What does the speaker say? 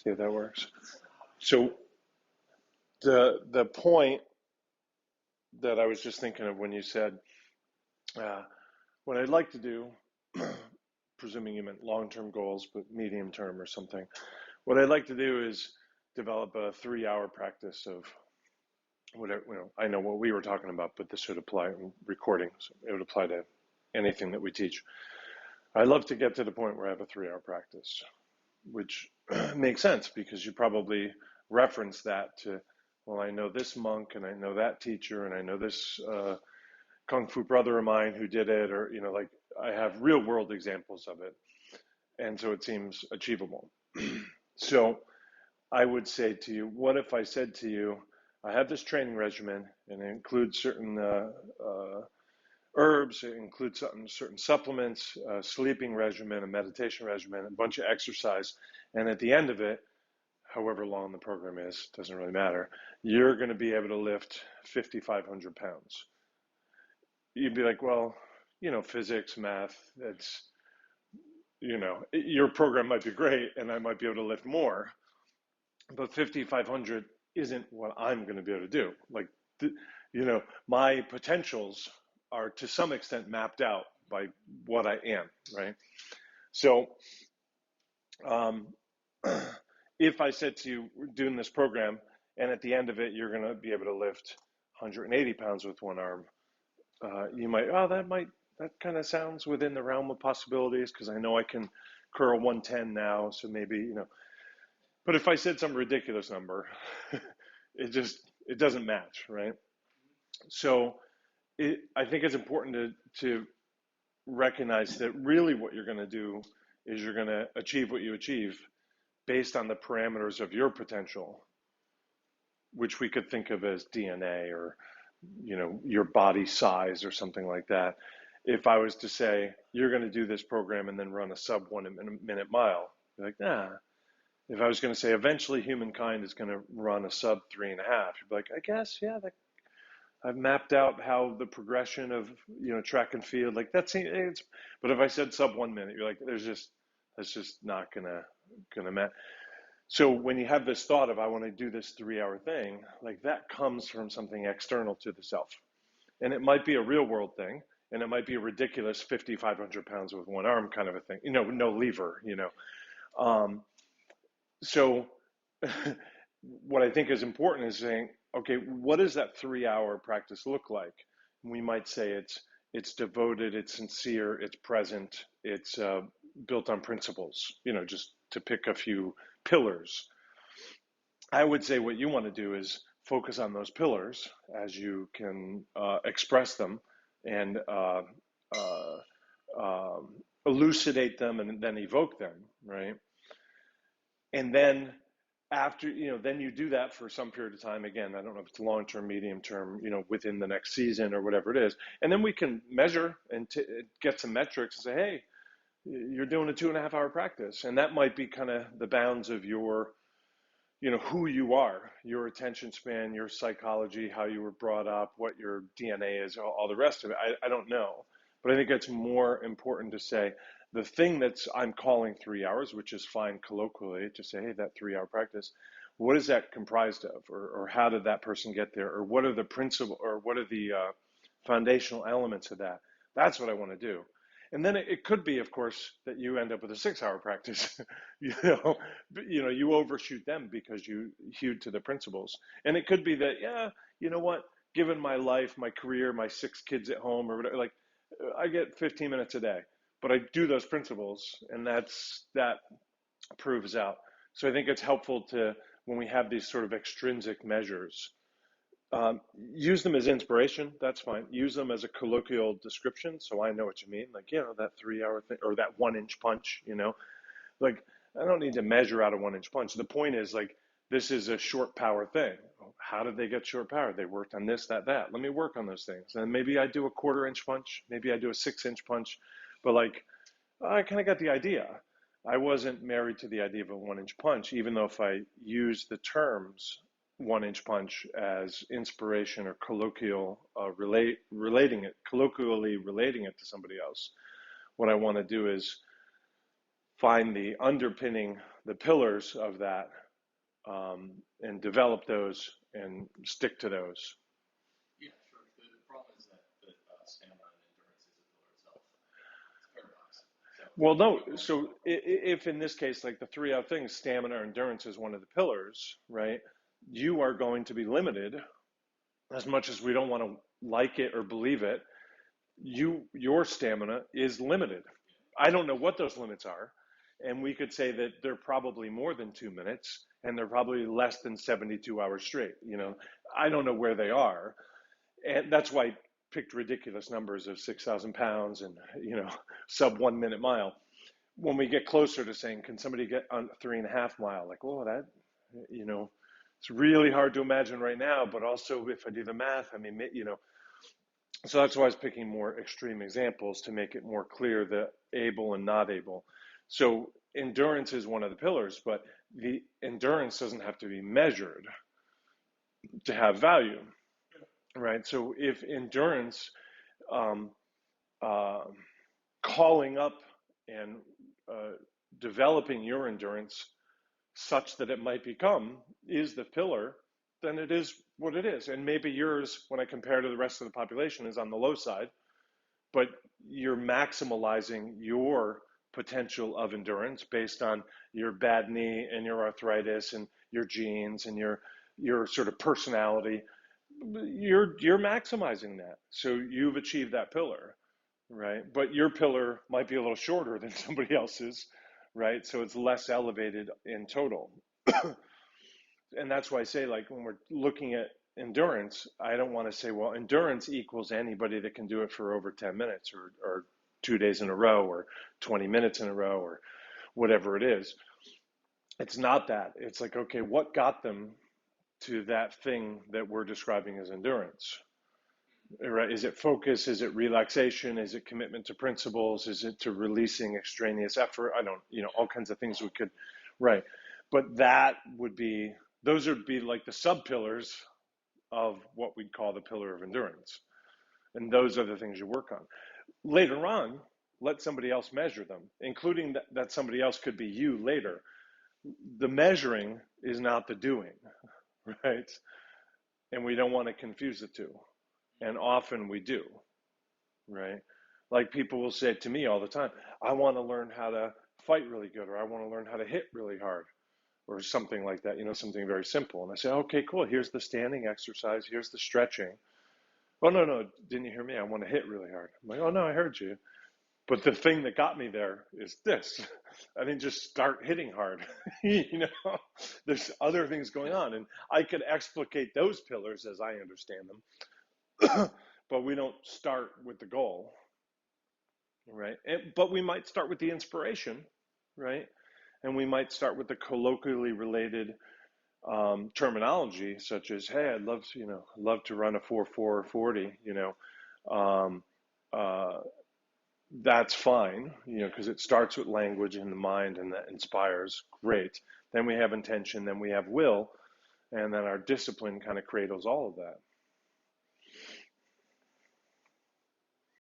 See if that works. So the point that I was just thinking of when you said uh, what I'd like to do, presuming you meant long-term goals, but medium-term or something. What I'd like to do is develop a 3-hour practice of whatever. I know what we were talking about, but this would apply in recording. So it would apply to anything that we teach. I'd love to get to the point where I have a 3-hour practice, which makes sense because you probably reference that to, well, I know this monk and I know that teacher and I know this Kung Fu brother of mine who did it, or, like I have real world examples of it. And so it seems achievable. So I would say to you, what if I said to you, I have this training regimen and it includes certain herbs, it includes certain supplements, a sleeping regimen, a meditation regimen, a bunch of exercise. And at the end of it, however long the program is, doesn't really matter, you're going to be able to lift 5,500 pounds. You'd be like, well, physics, math, it's, your program might be great and I might be able to lift more, but 5,500 isn't what I'm going to be able to do. Like, my potentials are to some extent mapped out by what I am, right? So, if I said to you, we're doing this program, and at the end of it, you're going to be able to lift 180 pounds with one arm, you might, that kind of sounds within the realm of possibilities because I know I can curl 110 now, so maybe, But if I said some ridiculous number, it doesn't match, right? So I think it's important to recognize that really what you're going to do is you're going to achieve what you achieve based on the parameters of your potential, which we could think of as DNA or, your body size or something like that. If I was to say, you're going to do this program and then run a sub 1 minute mile, you're like, nah. If I was going to say, eventually humankind is going to run a sub 3.5, you'd be like, I guess, yeah, I've mapped out how the progression of, track and field, like that's it's, but if I said sub 1 minute, you're like, that's just not gonna match. So when you have this thought of, I want to do this 3-hour thing, like that comes from something external to the self. And it might be a real world thing, and it might be a ridiculous 5,500 pounds with one arm kind of a thing, no lever, So what I think is important is saying, okay, what does that 3-hour practice look like? We might say it's devoted, it's sincere, it's present, it's built on principles, just to pick a few pillars. I would say what you want to do is focus on those pillars as you can express them and uh, elucidate them and then evoke them, right? And then after, then you do that for some period of time. Again, I don't know if it's long term, medium term, within the next season or whatever it is. And then we can measure and get some metrics and say, hey, you're doing a 2.5-hour practice. And that might be kind of the bounds of your, who you are, your attention span, your psychology, how you were brought up, what your DNA is, all the rest of it. I don't know. But I think it's more important to say, the thing I'm calling 3 hours, which is fine colloquially to say, hey, that 3-hour practice, what is that comprised of? Or how did that person get there? Or what are the principle, or what are the foundational elements of that? That's what I want to do. And then it could be, of course, that you end up with a 6-hour practice. You overshoot them because you hewed to the principles. And it could be that, yeah, you know what, given my life, my career, my 6 kids at home or whatever, like I get 15 minutes a day, but I do those principles, and that proves out. So I think it's helpful to, when we have these sort of extrinsic measures, use them as inspiration. That's fine. Use them as a colloquial description, so I know what you mean. Like, that 3-hour thing, or that 1-inch punch. Like I don't need to measure out a 1-inch punch. The point is, like, this is a short power thing. How did they get short power? They worked on this, that. Let me work on those things. And maybe I do a 1/4-inch punch. Maybe I do a 6-inch punch. But like, I kind of got the idea. I wasn't married to the idea of a 1-inch punch, even though if I use the terms 1-inch punch as inspiration or colloquially relating it to somebody else. What I want to do is find the underpinning the pillars of that, and develop those and stick to those. Yeah, sure. The problem is that stamina and endurance is a pillar itself. It's a paradox. So Well, if no. you want So if in this case, like the three other things, stamina, endurance is one of the pillars, right? You are going to be limited as much as we don't want to like it or believe it. Your stamina is limited. I don't know what those limits are, and we could say that they're probably more than 2 minutes, and they're probably less than 72 hours straight. I don't know where they are, and that's why I picked ridiculous numbers of 6,000 pounds and sub 1 minute mile. When we get closer to saying, can somebody get on 3.5 mile? Like, oh, that, you know, it's really hard to imagine right now. But also, if I do the math, I mean, so that's why I was picking more extreme examples to make it more clear the able and not able. So endurance is one of the pillars, but the endurance doesn't have to be measured to have value, right? So if endurance, um, uh, calling up and developing your endurance such that it might become is the pillar, then it is what it is. And maybe yours, when I compare to the rest of the population, is on the low side, but you're maximalizing your potential of endurance based on your bad knee and your arthritis and your genes and your sort of personality. You're maximizing that, so you've achieved that pillar, right? But your pillar might be a little shorter than somebody else's, right? So it's less elevated in total. And that's why I say, like, when we're looking at endurance, I don't want to say, well, endurance equals anybody that can do it for over 10 minutes or 2 days in a row or 20 minutes in a row or whatever it is. It's not that. It's like, okay, what got them to that thing that we're describing as endurance? Right? Is it focus? Is it relaxation? Is it commitment to principles? Is it to releasing extraneous effort? I don't, all kinds of things we could, right. But those would be like the sub pillars of what we'd call the pillar of endurance. And those are the things you work on. Later on, let somebody else measure them, including that somebody else could be you later. The measuring is not the doing, right? And we don't want to confuse the two. And often we do, right? Like people will say to me all the time, I want to learn how to fight really good, or I want to learn how to hit really hard, or something like that, something very simple. And I say, okay, cool. Here's the standing exercise. Here's the stretching. Oh, no, no. Didn't you hear me? I want to hit really hard. I'm like, oh, no, I heard you. But the thing that got me there is this. I didn't just start hitting hard. There's other things going on. And I could explicate those pillars as I understand them. But we don't start with the goal, right? But we might start with the inspiration, right? And we might start with the colloquially related terminology, such as, "Hey, I'd love to run a 4:40." Um, uh, that's fine, because it starts with language in the mind, and that inspires. Great. Then we have intention, then we have will, and then our discipline kind of cradles all of that.